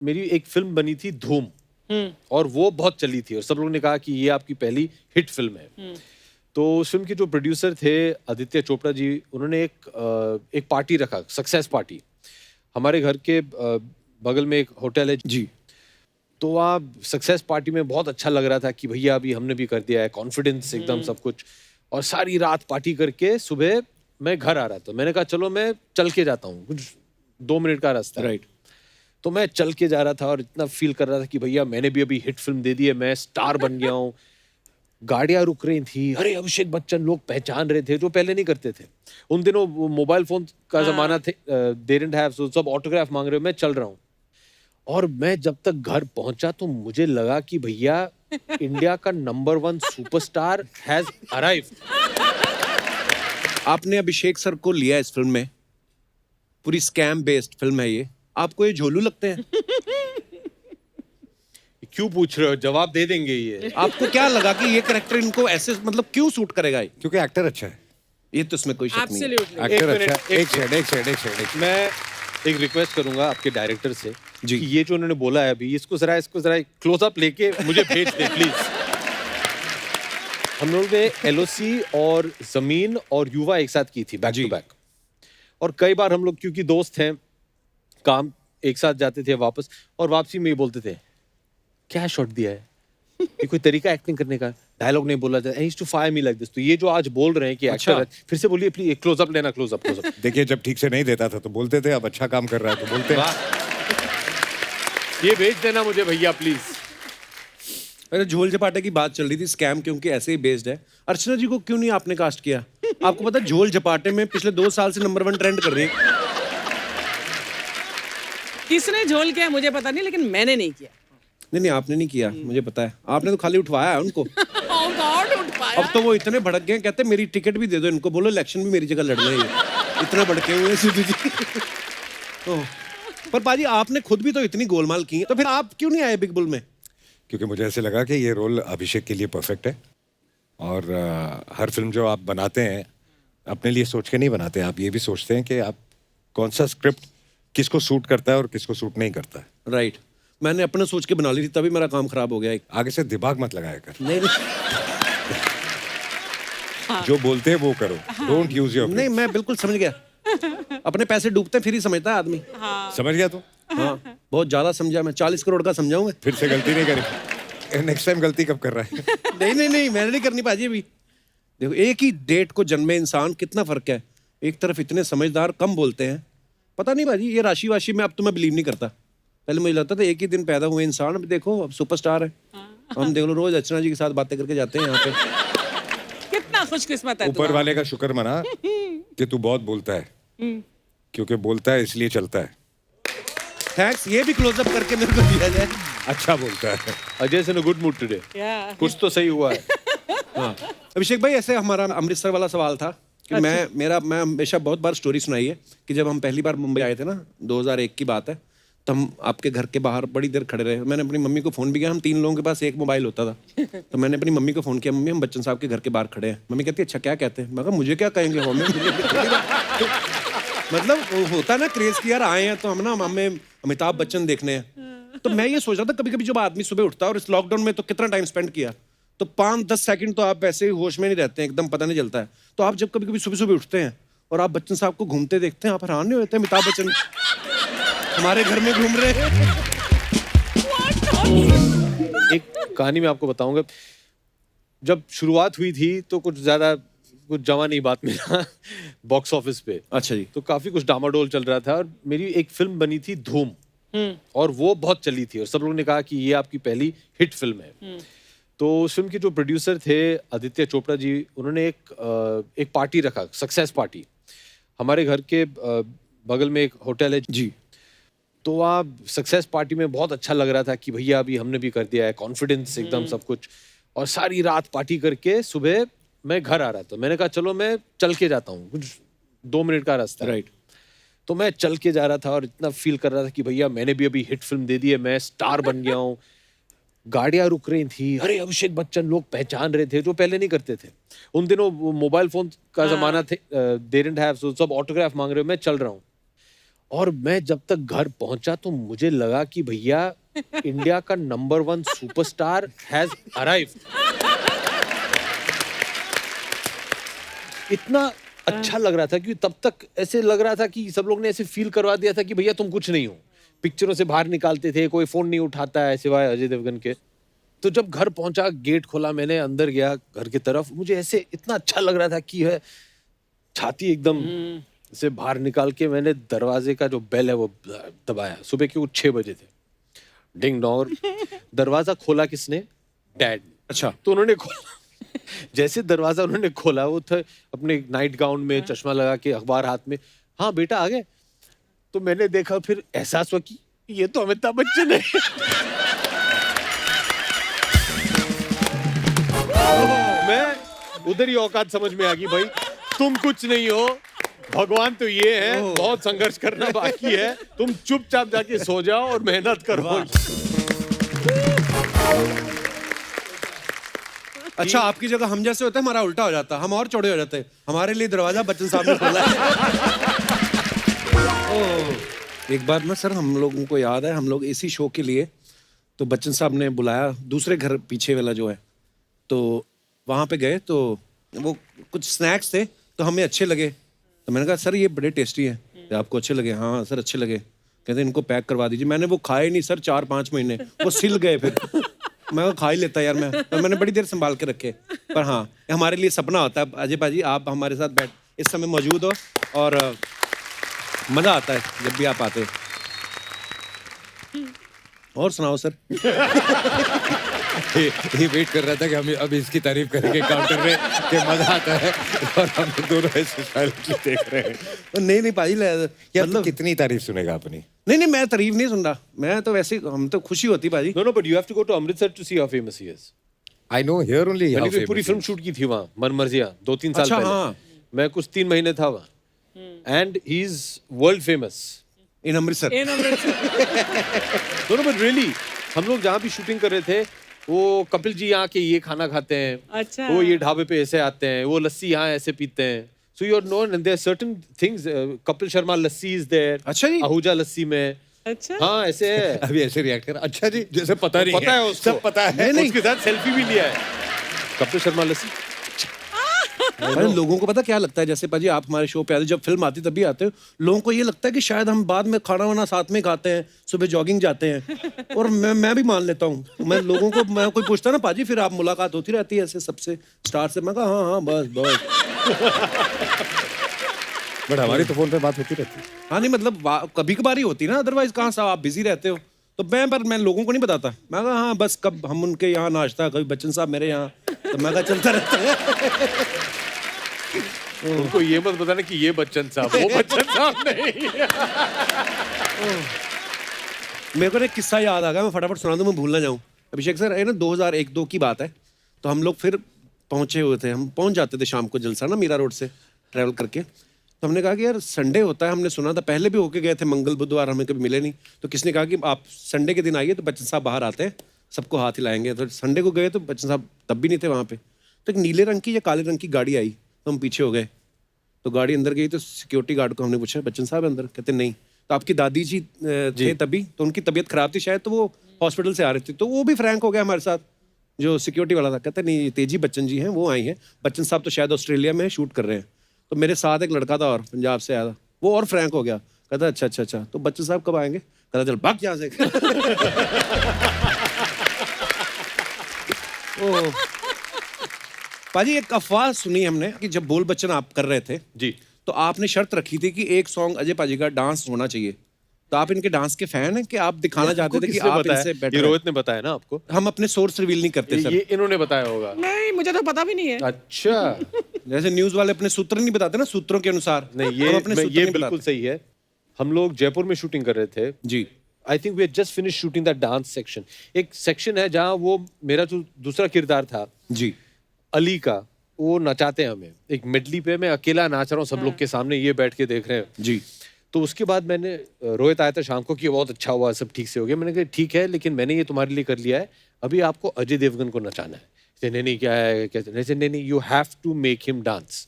मेरी एक फिल्म बनी थी धूम, और वो बहुत चली थी और सब लोगों ने कहा कि ये आपकी पहली हिट फिल्म है। तो उस फिल्म के जो प्रोड्यूसर थे आदित्य चोपड़ा जी, उन्होंने एक पार्टी रखा, सक्सेस पार्टी। हमारे घर के बगल में एक होटल है जी। तो वहाँ सक्सेस पार्टी में बहुत अच्छा लग रहा था कि भैया अभी हमने भी कर दिया है, कॉन्फिडेंस एकदम सब कुछ। और सारी रात पार्टी करके सुबह मैं घर आ रहा था। मैंने कहा चलो मैं चल के जाता हूँ, कुछ 2 मिनट का रास्ता है। राइट। तो मैं चल के जा रहा था और इतना फील कर रहा था कि भैया मैंने भी अभी हिट फिल्म दे दी है, मैं स्टार बन गया हूँ। गाड़ियां रुक रही थी, अरे अभिषेक बच्चन लोग पहचान रहे थे जो पहले नहीं करते थे। उन दिनों मोबाइल फोन का जमाना थे, दे डिडंट हैव, सो सब ऑटोग्राफ मांग रहे हो। मैं चल रहा हूँ और मैं जब तक घर पहुंचा तो मुझे लगा कि भैया इंडिया का नंबर 1 सुपरस्टार हैज अराइव्ड। आपने अभिषेक सर को लिया इस फिल्म में, पूरी स्कैम बेस्ड फिल्म है ये। आपको ये झोलू लगते हैं? क्यों पूछ रहे हो, जवाब दे देंगे ये। आपको क्या लगा कि ये कैरेक्टर इनको ऐसे मतलब क्यों सूट करेगा ये? क्योंकि एक्टर अच्छा है। ये तो इसमें कोई शक नहीं है। Absolutely. एक्टर मिनट, अच्छा है। एक सेकंड। मैं एक रिक्वेस्ट करूंगा आपके डायरेक्टर से जी। कि ये जो उन्होंने बोला है अभी, इसको जरा क्लोज अप लेके मुझे भेज दे प्लीज। हम लोग ने एलओसी और जमीन और युवा एक साथ की थी बैक जी। To back. और कई बार हम लोग क्योंकि दोस्त हैं, काम एक साथ जाते थे वापस, और वापसी में ये बोलते थे क्या शॉट दिया है, ये कोई तरीका एक्टिंग करने का, डायलॉग नहीं बोला जाता, used to fire me like this. तो ये जो आज बोल रहे हैं कि एक्टर है, फिर से बोलिए प्लीज, क्लोज अप लेना, क्लोज अप। देखिए जब ठीक से नहीं देता था तो बोलते थे, अब अच्छा काम कर रहा है तो बोलते हैं। ये भेज देना मुझे भैया प्लीज। अरे झोल झपाटे की बात चल रही थी, स्कैम क्योंकि ऐसे ही बेस्ड है। अर्चना जी को क्यों नहीं आपने कास्ट किया? आपको पता है झोल झपाटे में पिछले 2 साल से नंबर 1 ट्रेंड कर रही है। किसने झोल किया मुझे पता नहीं, लेकिन मैंने नहीं किया। नहीं आपने नहीं किया, मुझे पता है। आपने तो खाली उठवाया है उनको। Oh God, उठ पाया। अब तो वो इतने भड़क गए, कहते मेरी टिकट भी दे दो इनको, बोलो इलेक्शन भी मेरी जगह लड़ रहे हैं। इतना भड़के हुए हैं सिद्धू जी। ओह, पर पाजी आपने खुद भी तो इतनी गोलमाल की है, तो फिर आप क्यों नहीं आए बिग बुल में? क्योंकि मुझे ऐसे लगा कि ये रोल अभिषेक के लिए परफेक्ट है। और हर फिल्म जो आप बनाते हैं अपने लिए सोच के नहीं बनाते, आप ये भी सोचते हैं कि आप कौन सा स्क्रिप्ट किसको सूट करता है और किसको सूट नहीं करता है। राइट। मैंने अपना सोच के बना ली थी, तभी मेरा काम खराब हो गया। आगे से दिमाग मत लगाया कर। नहीं जो बोलते हैं वो करो, डोंट यूज योर। नहीं, मैं बिल्कुल समझ गया। अपने पैसे डूबते फिर ही समझता है आदमी। समझ गया तू? हाँ, बहुत ज्यादा समझा मैं। 40 करोड़ का समझाऊंगा। फिर से गलती नहीं करी। नेक्स्ट टाइम गलती कब कर रहा है? नहीं, मैंने नहीं करनी पाजी अभी। देखो, एक ही डेट को जन्मे इंसान, कितना फर्क है। एक तरफ इतने समझदार, कम बोलते हैं। पता नहीं भाजी, ये राशि वाशी में अब तो मैं बिलीव नहीं करता। पहले मुझे लगता था एक ही दिन पैदा हुए इंसान, अब देखो अब सुपरस्टार है। हम देख लो रोज अर्चना जी के साथ बातें करके जाते हैं यहाँ पे। कितना खुशकिस्मत है तू। ऊपर वाले का शुक्र मना कि तू बहुत बोलता है, क्योंकि बोलता है इसलिए चलता है। थैंक्स, ये भी क्लोज अप करके मेरे को दिया जाए। अच्छा बोलता है। अजय से गुड मूड टुडे, Yeah. कुछ तो सही हुआ है। हाँ अभिषेक भाई, ऐसे हमारा अमृतसर वाला सवाल था कि मैं हमेशा बहुत बार स्टोरी सुनाई है कि जब हम पहली बार मुंबई आए थे ना, 2001 की बात है, तो हम आपके घर के बाहर बड़ी देर खड़े रहे। मैंने अपनी मम्मी को फ़ोन भी किया। हम 3 लोगों के पास एक मोबाइल होता था। तो मैंने अपनी मम्मी को फ़ोन किया, मम्मी हम बच्चन साहब के घर के बाहर खड़े हैं। मम्मी कहती है अच्छा क्या कहते हैं? मैं कहा मुझे क्या कहेंगे हमें। मतलब वो होता है ना क्रेज की, यार आए हैं तो हम ना हमें अमिताभ बच्चन देखने हैं। तो मैं ये सोच रहा था कभी कभी जब आदमी सुबह उठता है, और इस लॉकडाउन में तो कितना टाइम स्पेंड किया, तो 5-10 सेकंड तो आप वैसे ही होश में नहीं रहते हैं, एकदम पता नहीं चलता है। तो आप जब कभी कभी सुबह सुबह उठते हैं और आप बच्चन साहब को घूमते देखते हैं, आप हैरान नहीं होते अमिताभ बच्चन हमारे घर में घूम रहे हैं। एक कहानी मैं आपको बताऊंगा। जब शुरुआत हुई थी तो कुछ जमा नहीं बात मिला बॉक्स ऑफिस पे। अच्छा जी। तो काफी कुछ डामाडोल चल रहा था, और मेरी एक फिल्म बनी थी धूम, और वो बहुत चली थी और सब लोगों ने कहा कि ये आपकी पहली हिट फिल्म है। तो उस फिल्म के जो प्रोड्यूसर थे आदित्य चोपड़ा जी, उन्होंने एक पार्टी रखा, सक्सेस पार्टी। हमारे घर के बगल में एक होटल है जी। तो वहाँ सक्सेस पार्टी में बहुत अच्छा लग रहा था कि भैया अभी हमने भी कर दिया है, कॉन्फिडेंस एकदम सब कुछ। और सारी रात पार्टी करके सुबह मैं घर आ रहा था। मैंने कहा चलो मैं चल के जाता हूँ, कुछ 2 मिनट का रास्ता है। राइट। तो मैं चल के जा रहा था और इतना फील कर रहा था कि भैया मैंने भी अभी हिट फिल्म दे दी है, मैं स्टार बन गया हूँ। गाड़ियां रुक रही थी, अरे अभिषेक बच्चन लोग पहचान रहे थे जो पहले नहीं करते थे। उन दिनों मोबाइल फोन का जमाना थे, दे डिडंट हैव, सो सब ऑटोग्राफ मांग रहे हो। मैं चल रहा हूँ और मैं जब तक घर पहुंचा तो मुझे लगा कि भैया इंडिया का नंबर 1 सुपरस्टार हैज अराइव्ड। इतना अच्छा लग रहा था कि तब तक ऐसे लग रहा था कि सब लोग ने ऐसे फील करवा दिया था कि भैया तुम कुछ नहीं हो। पिक्चरों से बाहर निकालते थे, कोई फोन नहीं उठाता है सिवाय अजय देवगन के। तो जब घर पहुंचा, गेट खोला, मैंने अंदर गया घर की तरफ, मुझे ऐसे इतना अच्छा लग रहा था कि है छाती एकदम से बाहर निकाल के मैंने दरवाजे का जो बेल है वो दबाया। सुबह के 6 बजे थे, डिंग डोंग। दरवाजा खोला किसने? डैड। अच्छा। तो उन्होंने खोला, जैसे दरवाजा उन्होंने खोला, वो थे अपने नाइट गाउन में, चश्मा लगा के, अखबार हाथ में। हाँ बेटा आ गए। तो मैंने देखा, फिर एहसास हुआ कि ये तो अमिताभ बच्चन है। मैं उधर ही औकात समझ में आ गई, भाई तुम कुछ नहीं हो, भगवान तो ये है, बहुत संघर्ष करना बाकी है, तुम चुपचाप जाके सो जाओ और मेहनत करो। अच्छा, आपकी जगह हम जैसे होते हैं, हमारा उल्टा हो जाता, हम और चौड़े हो जाते हैं। हमारे लिए दरवाजा बच्चन साहब ने खोला है। एक बार ना सर, हम लोगों को याद है, हम लोग इसी शो के लिए तो बच्चन साहब ने बुलाया, दूसरे घर पीछे वाला जो है, तो वहाँ पे गए तो वो कुछ स्नैक्स थे तो हमें अच्छे लगे। तो मैंने कहा सर ये बड़े टेस्टी हैं, तो आपको अच्छे लगे? हाँ सर अच्छे लगे। कहते इनको पैक करवा दीजिए। मैंने वो खाए नहीं सर 4-5 महीने, वो सिल गए। फिर मैं खा ही लेता यार मैं, पर मैंने बड़ी देर संभाल के रखे। पर हाँ, हमारे लिए सपना होता है अजय भाजी, आप हमारे साथ बैठ इस समय मौजूद हो, और मज़ा आता है जब भी आप आते। और सुनाओ सर। ये वेट कर रहा था कि हम अब इसकी तारीफ करेंगे काउंटर में कि मजा आता है, और हम दोनों ऐसे साइलेंटली देख रहे हैं। नहीं पाजी, यार मतलब कितनी तारीफ सुनेगा अपनी? नहीं, मैं तारीफ नहीं सुन रहा, मैं तो वैसे हम तो खुशी होती पाजी। No, but you have to go to Amritsar to see how famous he is. I know here only how मैंने कोई famous पूरी he फिल्म is. शूट की थी वहाँ, मनमर्जियाँ, 2-3 साल अच्छा, पहले। हाँ। मैं कुछ 3 महीने था वहाँ, and he is world famous. In Amritsar. No, but really, हम लोग जहाँ भी शूटिंग कर रहे थे, वो कपिल जी यहाँ के ये खाना खाते हैं, अच्छा। वो ये ढाबे पे ऐसे आते हैं, वो लस्सी यहाँ ऐसे पीते हैं। So you're known, and there are certain things. Kapil Sharma lassi is there. अच्छा जी। आहूजा लस्सी में। अच्छा। हाँ ऐसे है। अभी ऐसे रिएक्ट कर, अच्छा जी, जैसे पता नहीं पता है उसको, सब पता है। नहीं। उसके साथ सेल्फी भी लिया है। कपिल शर्मा लस्सी। अरे लोगों को पता क्या लगता है, जैसे पाजी आप हमारे शो पे आते, जब फिल्म आती तभी आते हो, लोगों को ये लगता है कि शायद हम बाद में खाना वाना साथ में खाते हैं, सुबह जॉगिंग जाते हैं, और मैं भी मान लेता हूँ। मैं लोगों को, मैं कोई पूछता ना पाजी फिर आप मुलाकात होती रहती है ऐसे सबसे स्टार से, मैं कहा हाँ बस। बट हमारी तो फोन पे बात होती रहती है। हाँ नहीं मतलब कभी कभार ही होती ना, अदरवाइज कहाँ साहब आप बिजी रहते हो। तो मैं लोगों को नहीं बताता, मैं कहा हाँ बस कब हम उनके यहाँ नाश्ता, कभी बच्चन साहब मेरे यहाँ, तो मैं कहा चलता रहता है। उनको ये मत बताना कि ये बच्चन साहब, वो बच्चन साहब नहीं। मेरे को एक किस्सा याद आ गया, मैं फटाफट सुना दूं, मैं भूल ना जाऊं। अभिषेक सर है ना, 2001-2 की बात है, तो हम लोग फिर पहुंचे हुए थे, हम पहुंच जाते थे शाम को जलसा ना मीरा रोड से ट्रैवल करके। तो हमने कहा कि यार संडे होता है, हमने सुना था, पहले भी होके गए थे, मंगल बुधवार हमें कभी मिले नहीं, तो किसने कहा कि आप संडे के दिन आइए तो बच्चन साहब बाहर आते हैं, सबको हाथ हिलाएंगे। तो संडे को गए तो बच्चन साहब तब भी नहीं थे वहाँ पे। तो एक नीले रंग की या काले रंग की गाड़ी आई, तो हम पीछे हो गए। तो गाड़ी अंदर गई तो सिक्योरिटी गार्ड को हमने पूछा बच्चन साहब अंदर? कहते नहीं। तो आपकी दादी जी थे तभी, तो उनकी तबीयत खराब थी शायद, तो वो हॉस्पिटल से आ रहे थे। तो वो भी फ्रैंक हो गया हमारे साथ, जो सिक्योरिटी वाला था। कहते नहीं, तेजी बच्चन जी हैं, वो आई हैं, बच्चन साहब तो शायद ऑस्ट्रेलिया में शूट कर रहे हैं। तो मेरे साथ एक लड़का था और पंजाब से आया था, वो और फ्रैंक हो गया, कहता अच्छा, तो बच्चन साहब कब आएंगे? कहता चल भाग यहाँ से। पाजी एक अफवाह सुनी हमने कि जब बोल बच्चन आप कर रहे थे जी, तो आपने शर्त रखी थी कि एक सॉन्ग अजय पाजी का डांस होना चाहिए। तो आप इनके डांस के फैन हैं कि आप दिखाना चाहते थे कि आप इनसे ये बेटर? रोहित ने बताया ना आपको? हम अपने सोर्स रिवील नहीं करते सर। ये इन्होंने बताया होगा। नहीं, मुझे तो पता भी नहीं है। अच्छा। जैसे न्यूज वाले अपने सूत्र नहीं बताते ना, सूत्रों के अनुसार। नहीं, हम अपने सूत्र ये नहीं बिल्कुल बताते। सही है। हम लोग जयपुर में शूटिंग कर रहे थे जी। I think we just finish shooting that dance section. एक सेक्शन है जहाँ वो मेरा जो दूसरा किरदार था जी। अली का, वो नचाते हैं हमें एक मेडली पे। मैं अकेला नाच रहा हूँ, सब लोग के सामने ये बैठ के देख रहे हैं। जी। तो उसके बाद मैंने, रोहित आया था शाम को कि बहुत अच्छा हुआ, सब ठीक से हो गया। मैंने कहा ठीक है, लेकिन मैंने ये तुम्हारे लिए कर लिया है, अभी आपको अजय देवगन को नचाना है। नहीं क्या है, कैसे? नहीं, you have to make him dance.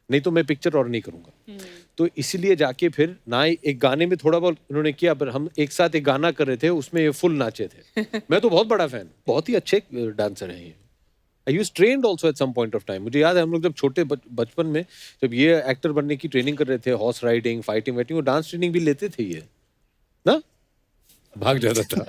नहीं तो मैं पिक्चर और नहीं करूंगा। तो इसीलिए जाके फिर ना एक गाने में थोड़ा बहुत उन्होंने किया, पर हम एक साथ एक गाना कर रहे थे, उसमें ये फुल नाचे थे। मैं तो बहुत बड़ा फैन, बहुत ही अच्छे डांसर हैं ये। I use trained also at some point of time. मुझे याद है हम लोग जब छोटे बचपन में जब ये एक्टर बनने की ट्रेनिंग कर रहे थे, हॉर्स राइडिंग, फाइटिंग वाइटिंग, वो डांस ट्रेनिंग भी लेते थे ये ना। भाग जाता था।